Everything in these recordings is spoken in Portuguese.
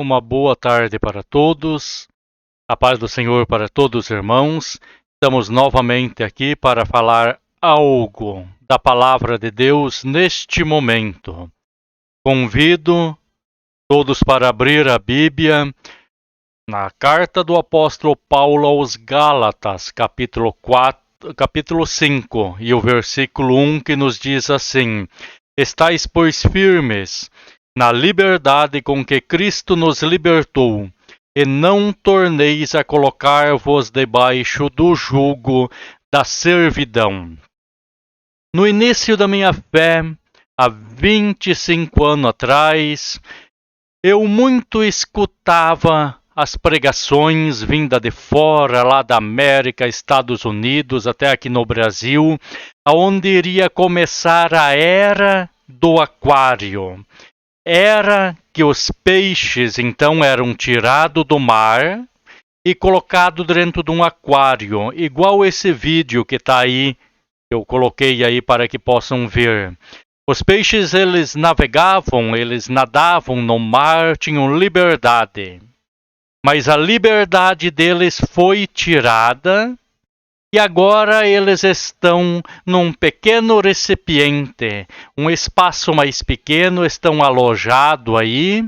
uma boa tarde para todos. A paz do Senhor para todos os irmãos. Estamos novamente aqui para falar algo da palavra de Deus neste momento. Convido todos para abrir a Bíblia na carta do apóstolo Paulo aos Gálatas, capítulo 5, e o versículo 1 que nos diz assim: Estais, pois, firmes na liberdade com que Cristo nos libertou, e não torneis a colocar-vos debaixo do jugo da servidão. No início da minha fé, há 25 anos atrás, eu muito escutava as pregações vindas de fora, lá da América, Estados Unidos, até aqui no Brasil, onde iria começar a era do aquário. Era que os peixes, então, eram tirados do mar e colocados dentro de um aquário, igual esse vídeo que está aí, eu coloquei aí para que possam ver. Os peixes, eles navegavam, eles nadavam no mar, tinham liberdade. Mas a liberdade deles foi tirada e agora eles estão num pequeno recipiente, um espaço mais pequeno, estão alojados aí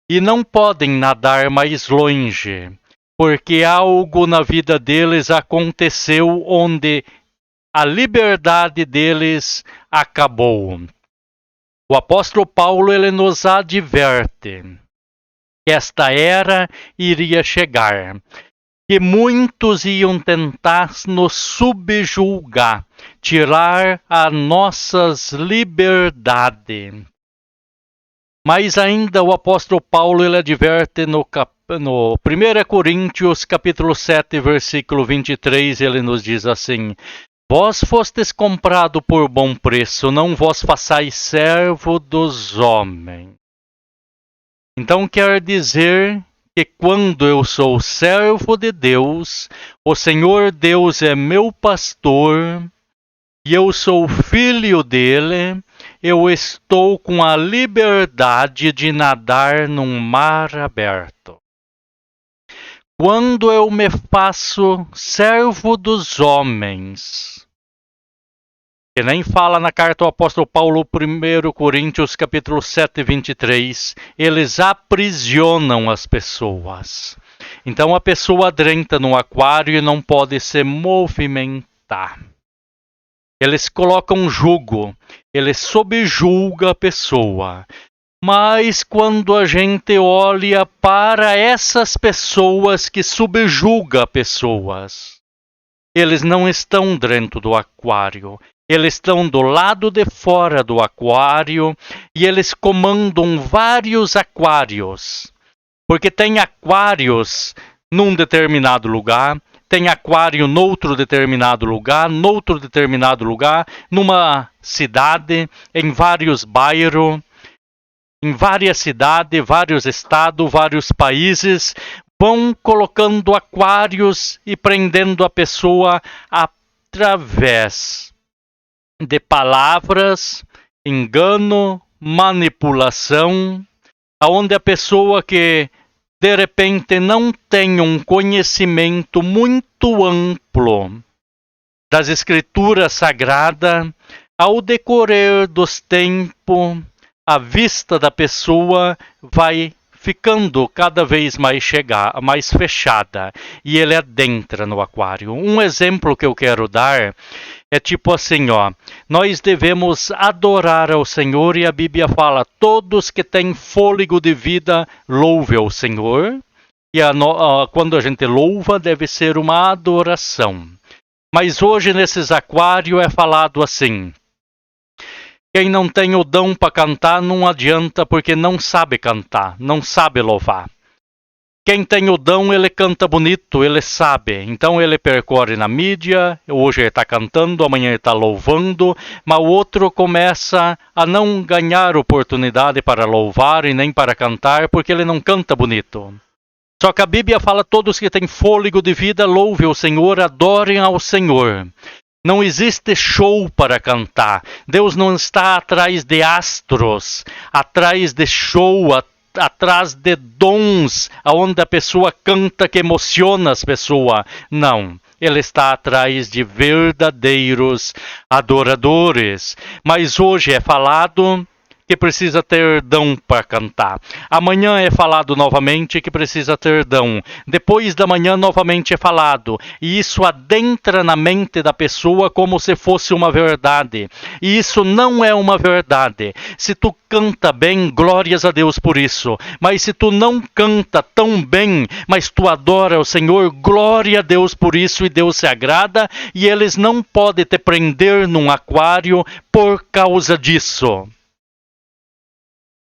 e não podem nadar mais longe, porque algo na vida deles aconteceu onde a liberdade deles acabou. O apóstolo Paulo, ele nos adverte que esta era iria chegar, que muitos iam tentar nos subjugar, tirar a nossas liberdades. Mas ainda o apóstolo Paulo, ele adverte no 1 Coríntios capítulo 7, versículo 23, ele nos diz assim: Vós fostes comprado por bom preço, não vos façais servo dos homens. Então quer dizer que quando eu sou servo de Deus, o Senhor Deus é meu pastor e eu sou filho dele, eu estou com a liberdade de nadar num mar aberto. Quando eu me faço servo dos homens, que nem fala na carta do apóstolo Paulo, 1 Coríntios capítulo 7, 23, eles aprisionam as pessoas. Então a pessoa entra no aquário e não pode se movimentar. Eles colocam jugo, eles subjugam a pessoa. Mas quando a gente olha para essas pessoas que subjugam pessoas, eles não estão dentro do aquário. Eles estão do lado de fora do aquário e eles comandam vários aquários. Porque tem aquários num determinado lugar, tem aquário noutro determinado lugar, numa cidade, em vários bairros, em várias cidades, vários estados, vários países, vão colocando aquários e prendendo a pessoa através de palavras, engano, manipulação, aonde a pessoa que de repente não tem um conhecimento muito amplo das escrituras sagradas, ao decorrer dos tempos, a vista da pessoa vai ficando cada vez mais fechada e ele adentra no aquário. Um exemplo que eu quero dar é tipo assim, nós devemos adorar ao Senhor e a Bíblia fala, todos que têm fôlego de vida, louve ao Senhor. E quando a gente louva, deve ser uma adoração. Mas hoje nesses aquários é falado assim, quem não tem o dom para cantar não adianta porque não sabe cantar, não sabe louvar. Quem tem o dom, ele canta bonito, ele sabe. Então ele percorre na mídia, hoje ele está cantando, amanhã ele está louvando, mas o outro começa a não ganhar oportunidade para louvar e nem para cantar porque ele não canta bonito. Só que a Bíblia fala, todos que têm fôlego de vida, louve o Senhor, adorem ao Senhor. Não existe show para cantar. Deus não está atrás de astros, atrás de show, atrás de dons, aonde a pessoa canta que emociona as pessoas. Não. Ele está atrás de verdadeiros adoradores. Mas hoje é falado que precisa ter dom para cantar. Amanhã é falado novamente que precisa ter dom. Depois da manhã novamente é falado. E isso adentra na mente da pessoa como se fosse uma verdade. E isso não é uma verdade. Se tu canta bem, glórias a Deus por isso. Mas se tu não canta tão bem, mas tu adora o Senhor, glória a Deus por isso, e Deus se agrada, e eles não podem te prender num aquário por causa disso.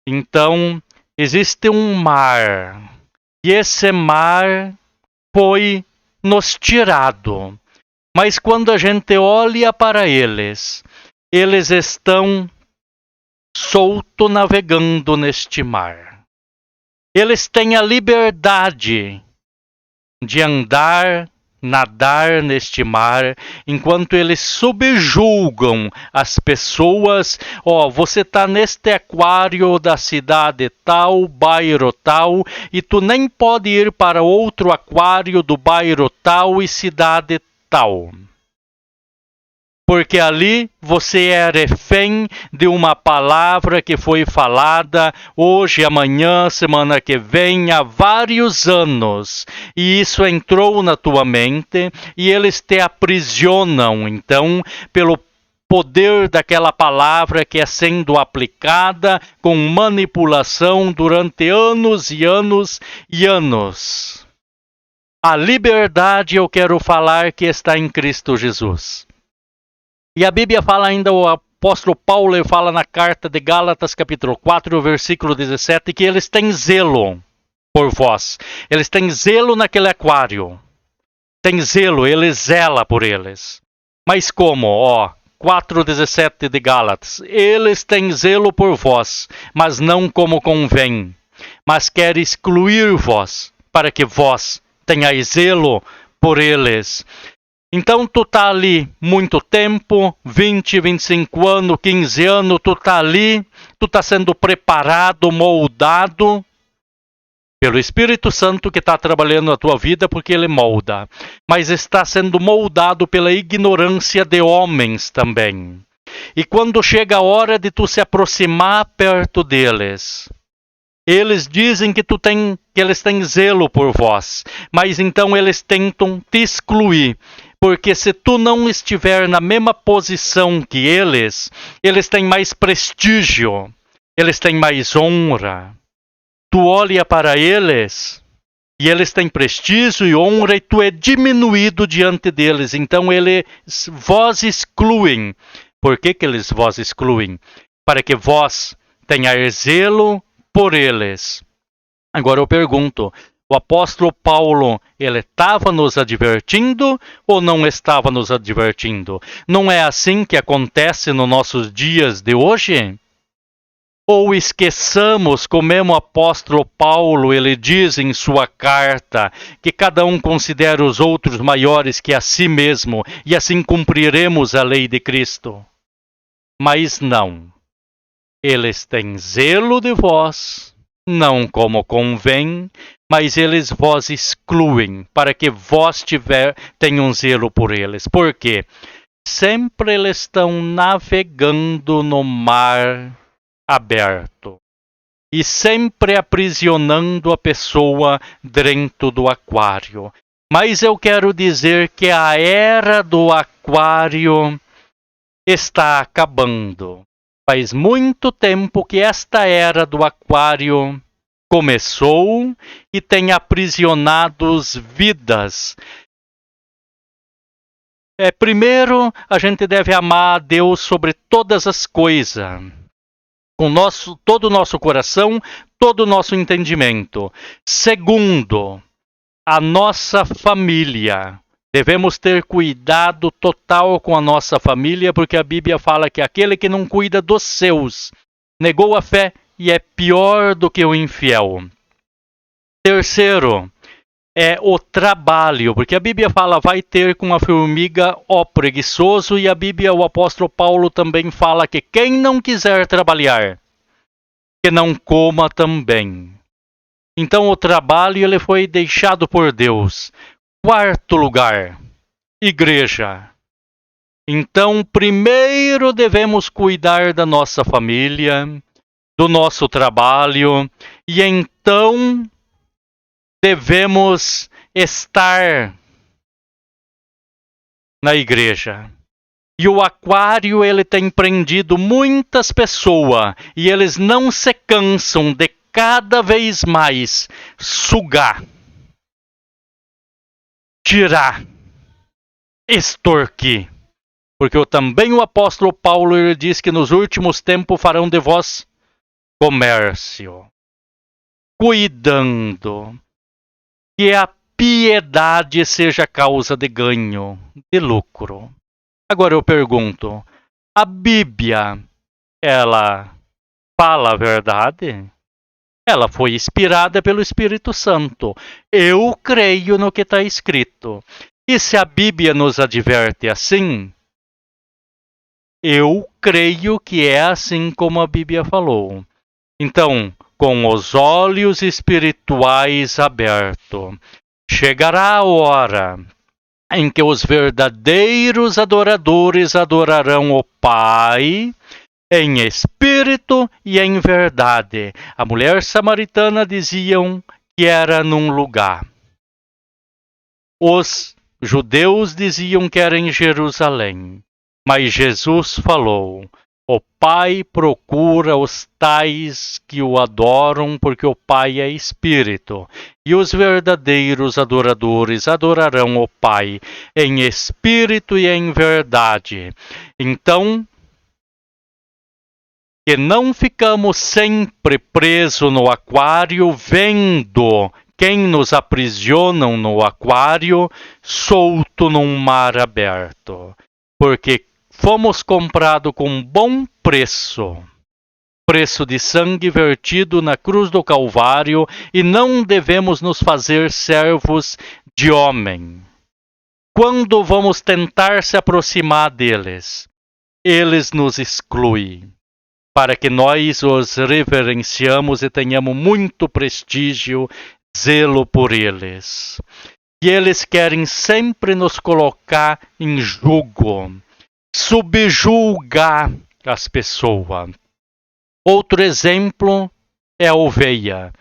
Então, existe um mar, e esse mar foi nos tirado. Mas quando a gente olha para eles, eles estão solto navegando neste mar. Eles têm a liberdade de andar, nadar neste mar, enquanto eles subjulgam as pessoas. Você está neste aquário da cidade tal, bairro tal, e tu nem pode ir para outro aquário do bairro tal e cidade tal. Porque ali você é refém de uma palavra que foi falada hoje, amanhã, semana que vem, há vários anos. E isso entrou na tua mente e eles te aprisionam, então, pelo poder daquela palavra que é sendo aplicada com manipulação durante anos e anos e anos. A liberdade eu quero falar que está em Cristo Jesus. E a Bíblia fala ainda, o apóstolo Paulo fala na carta de Gálatas, capítulo 4, versículo 17, que eles têm zelo por vós. Eles têm zelo naquele aquário. Tem zelo, ele zela por eles. Mas como? 4,17 de Gálatas. Eles têm zelo por vós, mas não como convém. Mas quer excluir vós, para que vós tenhais zelo por eles. Então tu tá ali muito tempo, 20, 25 anos, 15 anos, tu tá ali, tu tá sendo preparado, moldado pelo Espírito Santo que está trabalhando na tua vida, porque ele molda. Mas está sendo moldado pela ignorância de homens também. E quando chega a hora de tu se aproximar perto deles, eles dizem que eles têm zelo por vós, mas então eles tentam te excluir. Porque se tu não estiver na mesma posição que eles têm mais prestígio, eles têm mais honra. Tu olha para eles e eles têm prestígio e honra e tu é diminuído diante deles. Então eles vós excluem. Por que eles vós excluem? Para que vós tenhais zelo por eles. Agora eu pergunto, o apóstolo Paulo, ele estava nos advertindo ou não estava nos advertindo? Não é assim que acontece nos nossos dias de hoje? Ou esqueçamos, como mesmo o apóstolo Paulo, ele diz em sua carta, que cada um considera os outros maiores que a si mesmo, e assim cumpriremos a lei de Cristo. Mas não. Eles têm zelo de vós, não como convém, mas eles vós excluem, para que vós tenham zelo por eles. Por quê? Sempre eles estão navegando no mar aberto. E sempre aprisionando a pessoa dentro do aquário. Mas eu quero dizer que a era do aquário está acabando. Faz muito tempo que esta era do aquário começou e tem aprisionado vidas. Primeiro, a gente deve amar a Deus sobre todas as coisas, com todo o nosso coração, todo o nosso entendimento. Segundo, a nossa família. Devemos ter cuidado total com a nossa família, porque a Bíblia fala que aquele que não cuida dos seus negou a fé e é pior do que o infiel. Terceiro, é o trabalho, porque a Bíblia fala, vai ter com a formiga, ó preguiçoso, e a Bíblia, o apóstolo Paulo também fala que quem não quiser trabalhar, que não coma também. Então o trabalho ele foi deixado por Deus. Quarto lugar, igreja. Então, primeiro devemos cuidar da nossa família, do nosso trabalho, e então devemos estar na igreja. E o aquário ele tem prendido muitas pessoas e eles não se cansam de cada vez mais sugar, tirar, extorquir. Porque também o apóstolo Paulo ele diz que nos últimos tempos farão de vós comércio, cuidando que a piedade seja causa de ganho, de lucro. Agora eu pergunto, a Bíblia, ela fala a verdade? Ela foi inspirada pelo Espírito Santo. Eu creio no que está escrito. E se a Bíblia nos adverte assim, eu creio que é assim como a Bíblia falou. Então, com os olhos espirituais abertos, chegará a hora em que os verdadeiros adoradores adorarão o Pai em espírito e em verdade. A mulher samaritana diziam que era num lugar. Os judeus diziam que era em Jerusalém. Mas Jesus falou: o Pai procura os tais que o adoram, porque o Pai é Espírito. E os verdadeiros adoradores adorarão o Pai em espírito e em verdade. Então, que não ficamos sempre presos no aquário, vendo quem nos aprisionam no aquário, solto num mar aberto. Porque fomos comprados com bom preço, preço de sangue vertido na cruz do Calvário, e não devemos nos fazer servos de homem. Quando vamos tentar se aproximar deles, eles nos excluem, para que nós os reverenciamos e tenhamos muito prestígio, zelo por eles. E eles querem sempre nos colocar em jugo, subjulgar as pessoas. Outro exemplo é a ovelha.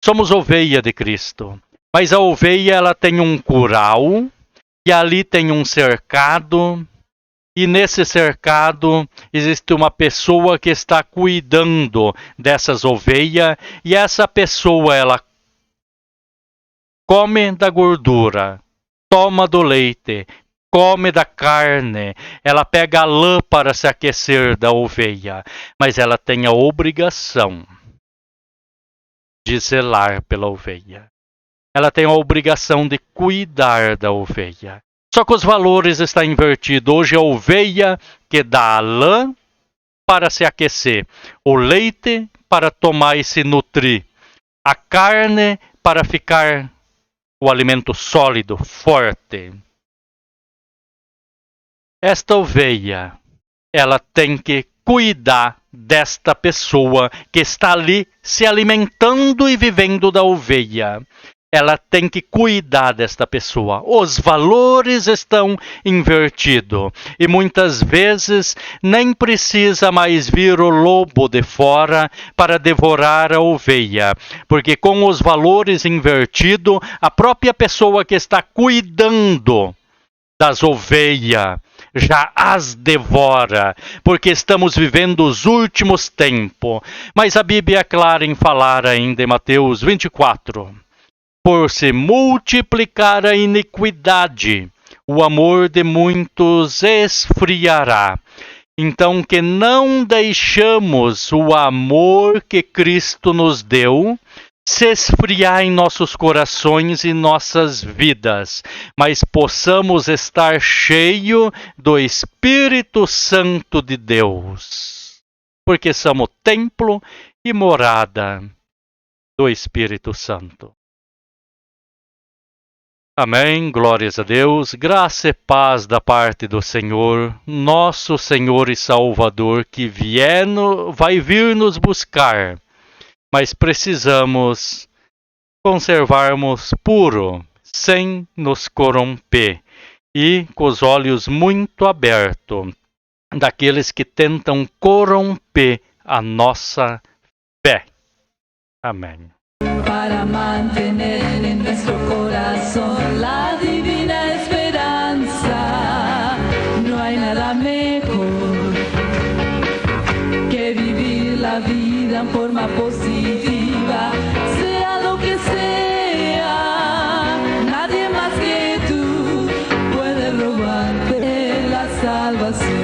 Somos ovelha de Cristo, mas a ovelha ela tem um curral e ali tem um cercado, e nesse cercado existe uma pessoa que está cuidando dessas ovelhas, e essa pessoa ela come da gordura, toma do leite, come da carne, ela pega a lã para se aquecer da ovelha, mas ela tem a obrigação de zelar pela ovelha. Ela tem a obrigação de cuidar da ovelha. Só que os valores estão invertidos. Hoje é a ovelha que dá a lã para se aquecer, o leite para tomar e se nutrir, a carne para ficar o alimento sólido, forte. Esta ovelha, ela tem que cuidar desta pessoa que está ali se alimentando e vivendo da ovelha. Ela tem que cuidar desta pessoa. Os valores estão invertidos. E muitas vezes nem precisa mais vir o lobo de fora para devorar a ovelha. Porque com os valores invertidos, a própria pessoa que está cuidando das ovelhas já as devora, porque estamos vivendo os últimos tempos. Mas a Bíblia é clara em falar ainda em Mateus 24. Por se multiplicar a iniquidade, o amor de muitos esfriará. Então, que não deixamos o amor que Cristo nos deu se esfriar em nossos corações e nossas vidas, mas possamos estar cheios do Espírito Santo de Deus, porque somos templo e morada do Espírito Santo. Amém, glórias a Deus, graça e paz da parte do Senhor, nosso Senhor e Salvador, que vai vir nos buscar, mas precisamos conservarmos puro, sem nos corromper e com os olhos muito abertos daqueles que tentam corromper a nossa fé. Amém. Para mantener en nuestro corazón la divina esperanza, no hay nada mejor que vivir la vida en forma positiva, sea lo que sea. Nadie más que tú puede robarte la salvación.